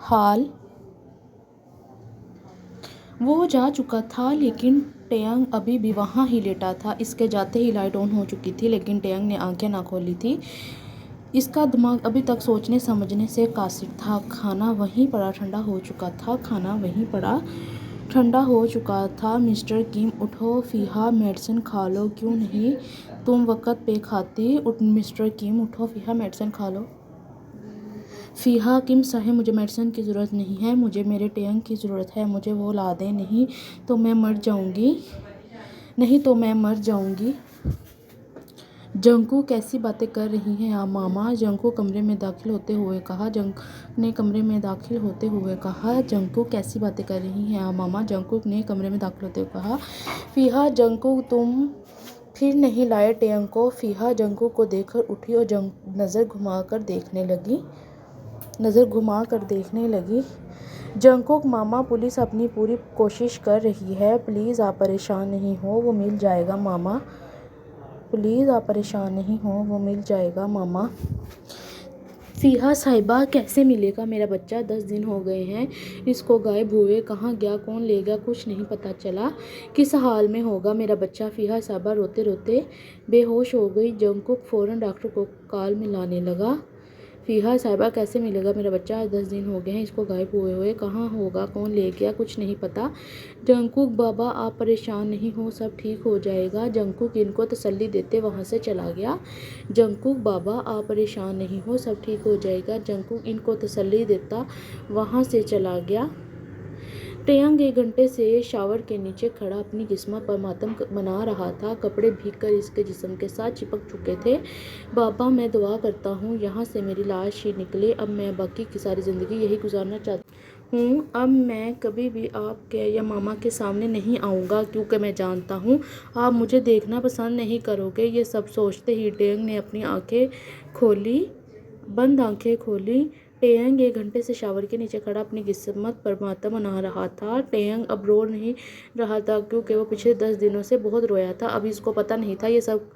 हाल। वो जा चुका था लेकिन टेयंग अभी भी वहाँ ही लेटा था। इसके जाते ही लाइट ऑन हो चुकी थी लेकिन टेयंग ने आंखें ना खोली थी। इसका दिमाग अभी तक सोचने समझने से कासिर था। खाना वहीं पड़ा ठंडा हो चुका था। खाना वहीं पड़ा ठंडा हो चुका था। मिस्टर किम उठो, फ़िहा मेडिसिन खा लो। क्यों नहीं तुम वक्त पे खाती? मिस्टर किम उठो, फ़िहा मेडिसिन खा लो। फ़िहा किम साहब, मुझे मेडिसिन की ज़रूरत नहीं है, मुझे मेरे टेयंग की ज़रूरत है, मुझे वो ला दें। नहीं तो मैं मर जाऊंगी, नहीं तो मैं मर जाऊंगी। जंकू कैसी बातें कर रही हैं आप मामा? जंकू कमरे में दाखिल होते हुए कहा। जंकू ने कमरे में दाखिल होते हुए कहा। जंकू कैसी बातें कर रही हैं आप मामा? जंकू ने कमरे में दाखिल होते हुए कहा। फ़िहा, जंकू तुम फिर नहीं लाए टेयंग को? फ़िहा जंकू को देखकर उठी और नज़र घुमा कर देखने लगी। जंकुक मामा, पुलिस अपनी पूरी कोशिश कर रही है, प्लीज़ आप परेशान नहीं हो, वो मिल जाएगा मामा। प्लीज़ आप परेशान नहीं हो, वो मिल जाएगा मामा। फ़िहा साहिबा, कैसे मिलेगा मेरा बच्चा? 10 दिन हो गए हैं इसको गायब हुए। कहाँ गया, कौन ले गया, कुछ नहीं पता चला। किस हाल में होगा मेरा बच्चा? फ़िहा साहिबा रोते रोते बेहोश हो गई। जंकुक फ़ौरन डॉक्टर को कॉल मिलाने लगा। फ़िहा साहिबा, कैसे मिलेगा मेरा बच्चा? 10 दिन हो गए हैं इसको गायब हुए। कहाँ होगा, कौन ले गया, कुछ नहीं पता। जंकुक बाबा, आप परेशान नहीं हो, सब ठीक हो जाएगा। जंकुक इनको तसल्ली देते वहाँ से चला गया। जंकुक बाबा, आप परेशान नहीं हो, सब ठीक हो जाएगा। जंकुक इनको तसल्ली देता वहाँ से चला गया। टेयंग 1 घंटे से शावर के नीचे खड़ा अपनी किस्मत पर मातम मना रहा था। कपड़े भीग कर इसके जिस्म के साथ चिपक चुके थे। बाबा, मैं दुआ करता हूँ यहाँ से मेरी लाश ही निकले। अब मैं बाकी की सारी ज़िंदगी यही गुजारना चाहती हूँ। अब मैं कभी भी आपके या मामा के सामने नहीं आऊँगा क्योंकि मैं जानता हूँ आप मुझे देखना पसंद नहीं करोगे। ये सब सोचते ही टेयंग ने अपनी बंद आंखें खोली। टेयंग 1 घंटे से शावर के नीचे खड़ा अपनी किस्मत पर मातम मना रहा था। टेयंग अब रो नहीं रहा था क्योंकि वो पिछले 10 दिनों से बहुत रोया था। अभी इसको पता नहीं था ये सब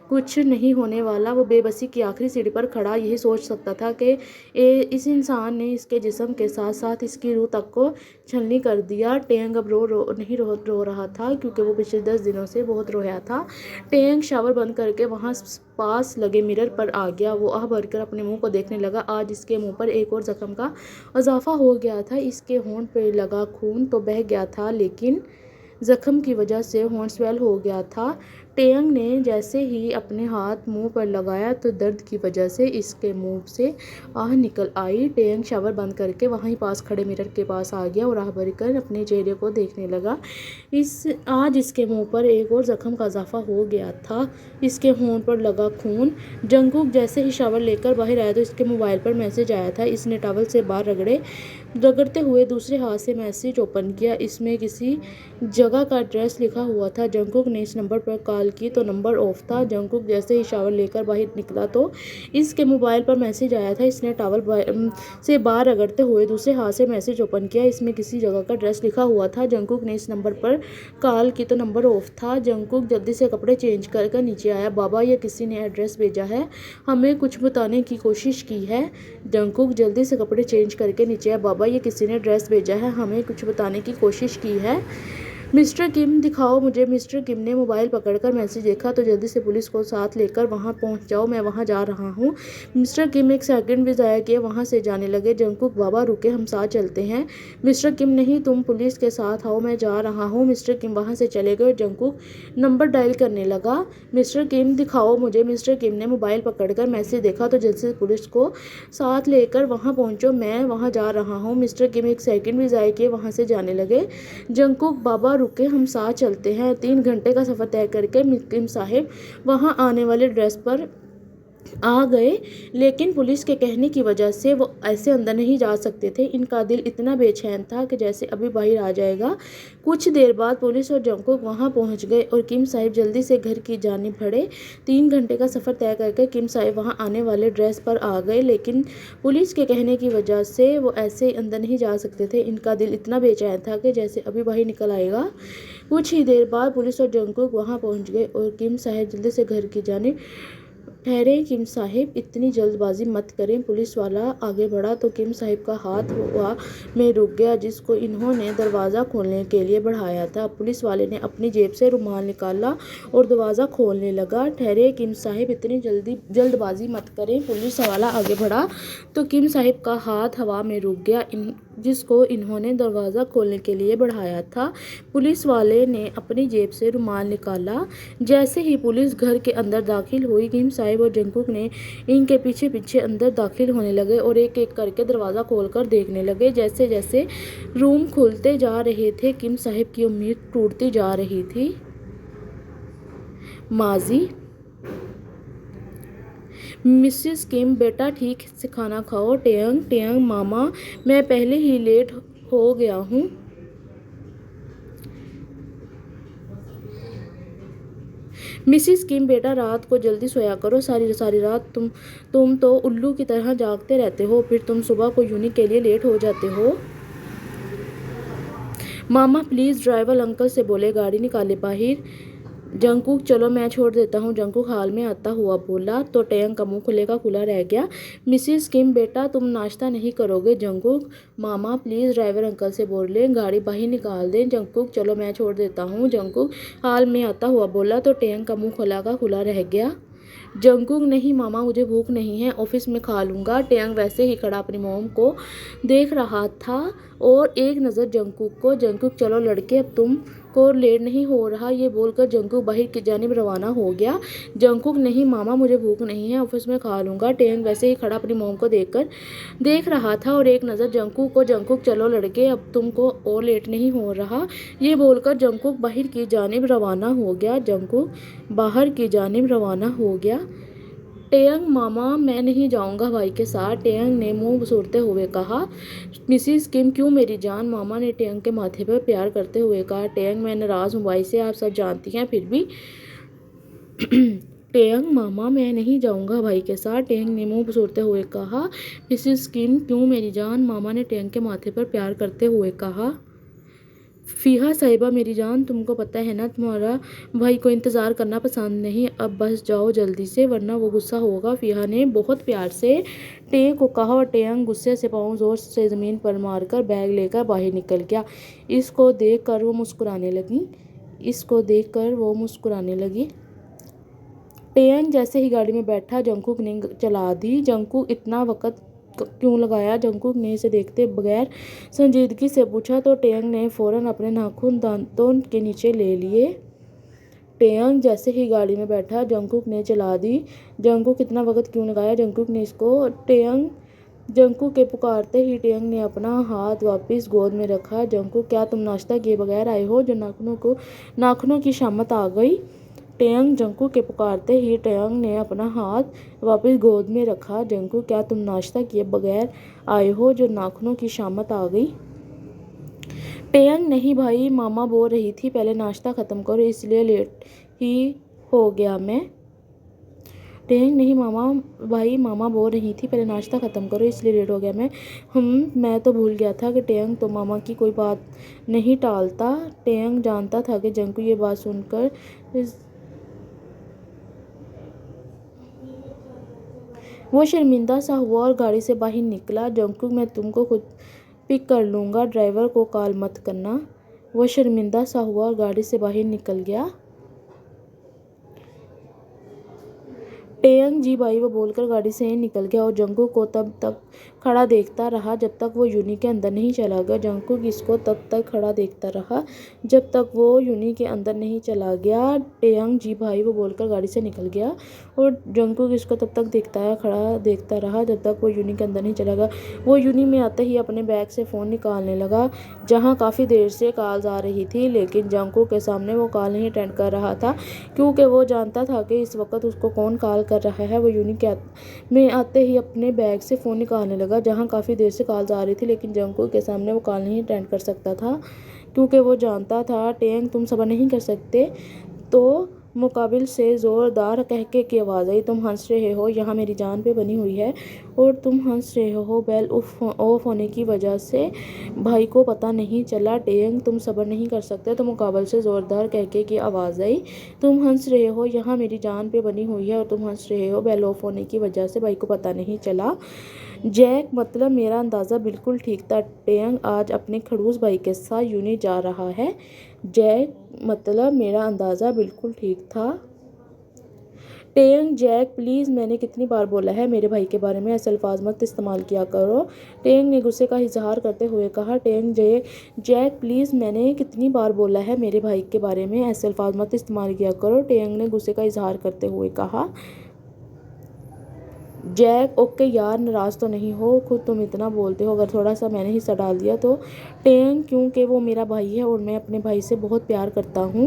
कुछ नहीं होने वाला। वो बेबसी की आखिरी सीढ़ी पर खड़ा यही सोच सकता था कि इस इंसान ने इसके जिस्म के साथ साथ इसकी रूह तक को छलनी कर दिया। टेयंग अब नहीं रो रहा था क्योंकि वो पिछले 10 दिनों से बहुत रोया था। टेयंग शावर बंद करके वहाँ पास लगे मिरर पर आ गया। वो आह भरकर अपने मुंह को देखने लगा। आज इसके मुंह पर एक और जख्म का इजाफा हो गया था। इसके होंठ पे लगा खून तो बह गया था लेकिन जख्म की वजह से होंठ स्वेल हो गया था। टेयंग ने जैसे ही अपने हाथ मुंह पर लगाया तो दर्द की वजह से इसके मुंह से आह निकल आई। टेयंग शावर बंद करके वहीं पास खड़े मिरर के पास आ गया और आह भरकर अपने चेहरे को देखने लगा। आज इसके मुंह पर एक और जख्म का इजाफा हो गया था। इसके होंठ पर लगा खून। जंकुक जैसे ही शावर लेकर बाहर आया तो इसके मोबाइल पर मैसेज आया था। इसने टॉवल से बाहर रगड़ते हुए दूसरे हाथ से मैसेज ओपन किया। इसमें किसी जगह का एड्रेस लिखा हुआ था। जंकुक ने इस नंबर पर कॉल की तो नंबर ऑफ था। जंकुक जैसे ही शावर लेकर बाहर निकला तो इसके मोबाइल पर मैसेज आया था। इसने टॉवल से बाहर रगड़ते हुए दूसरे हाथ से मैसेज ओपन किया। इसमें किसी जगह का एड्रेस लिखा हुआ था। जंकुक ने इस नंबर पर कॉल की तो नंबर ऑफ था। जंकुक जल्दी से कपड़े चेंज कर नीचे आया। बाबा, ये किसी ने एड्रेस भेजा है, हमें कुछ बताने की कोशिश की है। जंकुक जल्दी से कपड़े चेंज करके नीचे आया। बाबा, ये किसी ने एड्रेस भेजा है, हमें कुछ बताने की कोशिश की है। मिस्टर किम दिखाओ मुझे। मिस्टर किम ने मोबाइल पकड़कर मैसेज देखा तो जल्दी से पुलिस को साथ लेकर वहां पहुंच जाओ, मैं वहां जा रहा हूं। मिस्टर किम 1 सेकंड भी ज़ाया किए वहां से जाने लगे। जंकुक, बाबा रुके, हम साथ चलते हैं। मिस्टर किम, नहीं, तुम पुलिस के साथ आओ, मैं जा रहा हूँ। मिस्टर किम वहां से चले गए और जंकुक नंबर डायल करने लगा। मिस्टर किम दिखाओ मुझे। मिस्टर किम ने मोबाइल पकड़कर मैसेज देखा तो जल्दी से पुलिस को साथ लेकर वहां पहुंचो, मैं वहां जा रहा हूँ। मिस्टर किम 1 सेकंड भी ज़ाया किए वहां से जाने लगे। जंकुक, बाबा रुके, हम साथ चलते हैं। 3 घंटे का सफ़र तय करके किम साहिब वहां आने वाले एड्रेस पर आ गए लेकिन पुलिस के कहने की वजह से वो ऐसे अंदर नहीं जा सकते थे। इनका दिल इतना बेचैन था कि जैसे अभी बाहर आ जाएगा। कुछ देर बाद पुलिस और जंकुक वहां पहुंच गए और किम साहिब जल्दी से घर की जानिब बढ़े। 3 घंटे का सफ़र तय करके किम साहिब वहां आने वाले एड्रेस पर आ गए लेकिन पुलिस के कहने की वजह से वो ऐसे अंदर नहीं जा सकते थे। इनका दिल इतना बेचैन था कि जैसे अभी बाहर निकल आएगा। कुछ ही देर बाद पुलिस और जंकुक वहां पहुंच गए और किम साहिब जल्दी से घर की जानिब ठहरे किम साहिब, इतनी जल्दबाजी मत करें। पुलिस वाला आगे बढ़ा तो किम साहिब का हाथ हवा में रुक गया जिसको इन्होंने दरवाज़ा खोलने के लिए बढ़ाया था। पुलिस वाले ने अपनी जेब से रुमाल निकाला और दरवाज़ा खोलने लगा। ठहरे किम साहिब, इतनी जल्दबाजी मत करें। पुलिस वाला आगे बढ़ा तो किम साहिब का हाथ हवा में रुक गया जिसको इन्होंने दरवाज़ा खोलने के लिए बढ़ाया था। पुलिस वाले ने अपनी जेब से रुमाल निकाला। जैसे ही पुलिस घर के अंदर दाखिल हुई, किम साहिब और जंगकुक ने इनके पीछे पीछे अंदर दाखिल होने लगे और एक एक करके दरवाज़ा खोलकर देखने लगे। जैसे जैसे रूम खुलते जा रहे थे, किम साहिब की उम्मीद टूटती जा रही थी। माजी, मिसेस किम, बेटा ठीक से खाना खाओ। टेयंग, टेयंग मामा, मैं पहले ही लेट हो गया हूँ। मिसेस किम, बेटा रात को जल्दी सोया करो। सारी सारी रात तुम तो उल्लू की तरह जागते रहते हो, फिर तुम सुबह को यूनी के लिए लेट हो जाते हो। मामा प्लीज़, ड्राइवर अंकल से बोले गाड़ी निकाले बाहर। जंगकुक, चलो मैं छोड़ देता हूँ। जंगकुक हाल में आता हुआ बोला तो टेयंग का मुंह खुले का खुला रह गया। मिसेस किम, बेटा तुम नाश्ता नहीं करोगे। Jungkook, mama please, driver uncle से बोले गाड़ी बाहर निकाल दें। जंगकुक, चलो मैं छोड़ देता हूँ। जंगकुक हाल में आता हुआ बोला तो टेयंग का मुंह खुला का खुला रह गया। जंगकुक, नहीं मामा, मुझे भूख नहीं है, ऑफिस में खा लूँगा। टेयंग वैसे ही खड़ा अपनी मोम को देख रहा था और एक नज़र जंगकुक को। जंगकुक, चलो लड़के, अब तुम को लेट नहीं हो रहा। ये बोलकर जंगकुक बाहर की जानिब रवाना हो गया। जंगकुक, नहीं मामा, मुझे भूख नहीं है, ऑफिस में खा लूँगा। टेयंग वैसे ही खड़ा अपनी मोम को देख रहा था और एक नज़र जंगकुक को। जंगकुक, चलो लड़के, अब तुमको और लेट नहीं हो रहा। ये बोलकर जंगकुक बाहर की जानिब रवाना हो गया। जंगकुक बाहर की जानिब रवाना हो गया। टेयंग, मामा मैं नहीं जाऊंगा भाई के साथ। टेयंग ने मुंह बसुरते हुए कहा। मिसेस किम, क्यों मेरी जान, मामा ने टेयंग के माथे पर प्यार करते हुए कहा। टेयंग, मैं नाराज़ हूँ भाई से, आप सब जानती हैं, फिर भी। टेयंग, मामा मैं नहीं जाऊंगा भाई के साथ। टेयंग ने मुंह बसुरते हुए कहा। मिसेस किम, क्यों मेरी जान, मामा ने टेयंग के माथे पर प्यार करते हुए कहा। फ़िहा साहिबा, मेरी जान, तुमको पता है ना तुम्हारा भाई को इंतज़ार करना पसंद नहीं, अब बस जाओ जल्दी से वरना वो गुस्सा होगा। फ़िहा ने बहुत प्यार से टे को कहा और टेयंग गुस्से से पाँव जोर से ज़मीन पर मारकर बैग लेकर बाहर निकल गया। इसको देखकर वो मुस्कुराने लगी। टेयंग जैसे ही गाड़ी में बैठा, जंगकुक ने चला दी। जंगकुक, इतना वक्त क्यों लगाया? जंगकुक ने इसे देखते बगैर संजीदगी से पूछा तो टेयंग ने फौरन अपने नाखून दांतों के नीचे ले लिए। टेयंग जैसे ही गाड़ी में बैठा, जंगकुक ने चला दी। जंगकुक, इतना वक्त क्यों लगाया? जंगकुक ने इसको जंगकुक के पुकारते ही टेयंग ने अपना हाथ वापस गोद में रखा। जंगकुक, क्या तुम नाश्ता किए बगैर आए हो? जो नाखूनों की शामत आ गई। टेयंग, जंगकुक के पुकारते ही टेयंग ने अपना हाथ वापस गोद में रखा। जंगकुक, क्या तुम नाश्ता किए बगैर आए हो? जो नाखूनों की शामत आ गई। टेयंग, नहीं भाई, मामा बोल रही थी पहले नाश्ता ख़त्म करो, इसलिए लेट ही हो गया मैं। टेयंग, नहीं मामा बोल रही थी पहले नाश्ता ख़त्म करो, इसलिए लेट हो गया मैं तो भूल गया था कि टेयंग तो मामा की कोई बात नहीं टालता। टेयंग जानता था कि जंगकुक ये बात सुनकर वो शर्मिंदा सा हुआ और गाड़ी से बाहर निकला। जंगकुक, मैं तुमको खुद पिक कर लूँगा, ड्राइवर को कॉल मत करना। वो शर्मिंदा सा हुआ और गाड़ी से बाहर निकल गया। टेयंग, जी भाई, वो बोलकर गाड़ी से निकल गया और जंगकुक को तब तक खड़ा देखता रहा जब तक वो यूनी के अंदर नहीं चला गया। जंगकुक इसको तब तक खड़ा देखता रहा जब तक वो यूनी के अंदर नहीं चला गया। टेयंग, जी भाई, वो बोलकर गाड़ी से निकल गया और जंगकुक इसको तब तक खड़ा देखता रहा जब तक वो यूनी के अंदर नहीं चला गया। वो यूनी में आते ही अपने बैग से फ़ोन निकालने लगा जहाँ काफ़ी देर से कॉल्स आ रही थी, लेकिन जंगकुक के सामने वो कॉल नहीं अटेंड कर रहा था क्योंकि वो जानता था कि इस वक्त उसको कौन कॉल कर रहा है। वो यूनी में आते ही अपने बैग से फ़ोन निकालने लगा जहाँ काफ़ी देर से कॉल्स आ रही थी, लेकिन जंगकुक के सामने वो कॉल नहीं अटेंड कर सकता था क्योंकि वो जानता था टेयंग तुम सब्र नहीं कर सकते तो मुकाबिल से ज़ोरदार कहके की आवाज़ आई, तुम हंस रहे हो, यहाँ मेरी जान पे बनी हुई है और तुम हंस रहे हो बेल ऑफ होने की वजह से भाई को पता नहीं चला। टेयंग, तुम सब्र नहीं कर सकते? तो मुकाबिल से ज़ोरदार कहके की आवाज़ आई, तुम हंस रहे हो, यहाँ मेरी जान पे बनी हुई है और तुम हंस रहे हो बेल ऑफ होने की वजह से भाई को पता नहीं चला। जैक, मतलब मेरा अंदाज़ा बिल्कुल ठीक था, टेयंग आज अपने खड़ूस भाई के साथ यूनी जा रहा है। जैक, मतलब मेरा अंदाज़ा बिल्कुल ठीक था। टेयंग, जैक प्लीज़, मैंने कितनी बार बोला है मेरे भाई के बारे में ऐसे अल्फाज मत इस्तेमाल किया करो। टेयंग ने गुस्से का इजहार करते हुए कहा। टेयंग, जैक प्लीज़, मैंने कितनी बार बोला है मेरे भाई के बारे में ऐसे अल्फाज मत इस्तेमाल किया करो। टेयंग ने गुस्से का इजहार करते हुए कहा। जैक, ओके यार, नाराज़ तो नहीं हो, खुद तुम इतना बोलते हो, अगर थोड़ा सा मैंने हिस्सा डाल दिया तो। टेयंग, क्योंकि वो मेरा भाई है और मैं अपने भाई से बहुत प्यार करता हूँ।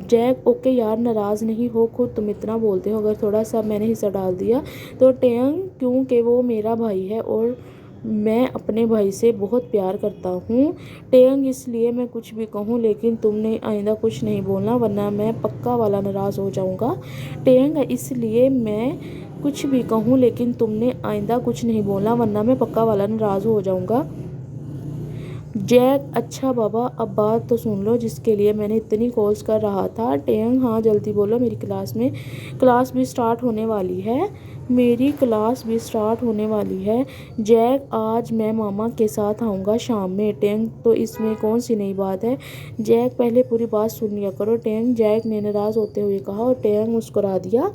जैक, ओके यार, नाराज़ नहीं हो, खुद तुम इतना बोलते हो, अगर थोड़ा सा मैंने हिस्सा डाल दिया तो। टेयंग, क्योंकि वो मेरा भाई है और मैं अपने भाई से बहुत प्यार करता हूँ। टेयंग, इसलिए मैं कुछ भी कहूँ लेकिन तुमने आइंदा कुछ नहीं बोलना वरना मैं पक्का वाला नाराज़ हो जाऊँगा। टेयंग, इसलिए मैं कुछ भी कहूँ लेकिन तुमने आइंदा कुछ नहीं बोलना वरना मैं पक्का वाला नाराज़ हो जाऊँगा। जैक, अच्छा बाबा, अब बात तो सुन लो जिसके लिए मैंने इतनी कॉल्स कर रहा था। टेयंग, हाँ जल्दी बोलो, मेरी क्लास भी स्टार्ट होने वाली है। मेरी क्लास भी स्टार्ट होने वाली है। जैक, आज मैं मामा के साथ आऊँगा शाम में। टेयंग, तो इसमें कौन सी नई बात है? जैक, पहले पूरी बात सुन लिया करो। टेयंग, जैक ने नाराज़ होते हुए कहा और टेयंग मुस्कुरा दिया।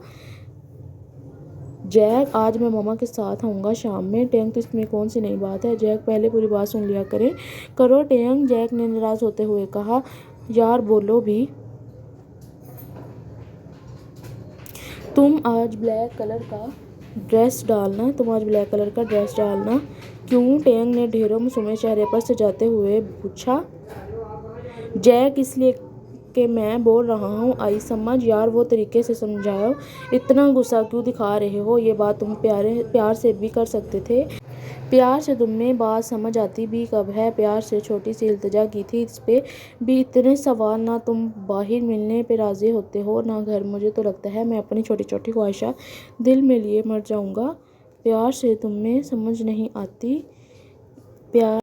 जैक, आज मैं मामा के साथ आऊँगा शाम में। टेयंग, तो इसमें कौन सी नई बात है? जैक, पहले पूरी बात सुन लिया करो टेयंग, जैक ने नाराज़ होते हुए कहा। यार बोलो भी, तुम आज ब्लैक कलर का ड्रेस डालना। क्यों? टेयंग ने ढेरों मासूम चेहरे पर सजाते हुए पूछा। जैक, इसलिए कि मैं बोल रहा हूँ, आई समझ? यार वो तरीके से समझाओ, इतना गुस्सा क्यों दिखा रहे हो? ये बात तुम प्यार से भी कर सकते थे। प्यार से तुम्हें बात समझ आती भी कब है? प्यार से छोटी सी इल्तिजा की थी, इस पे भी इतने सवाल? ना तुम बाहर मिलने पे राज़ी होते हो ना घर। मुझे तो लगता है मैं अपनी छोटी छोटी ख्वाहिशा दिल में लिए मर जाऊँगा। प्यार से तुम्हें समझ नहीं आती। प्यार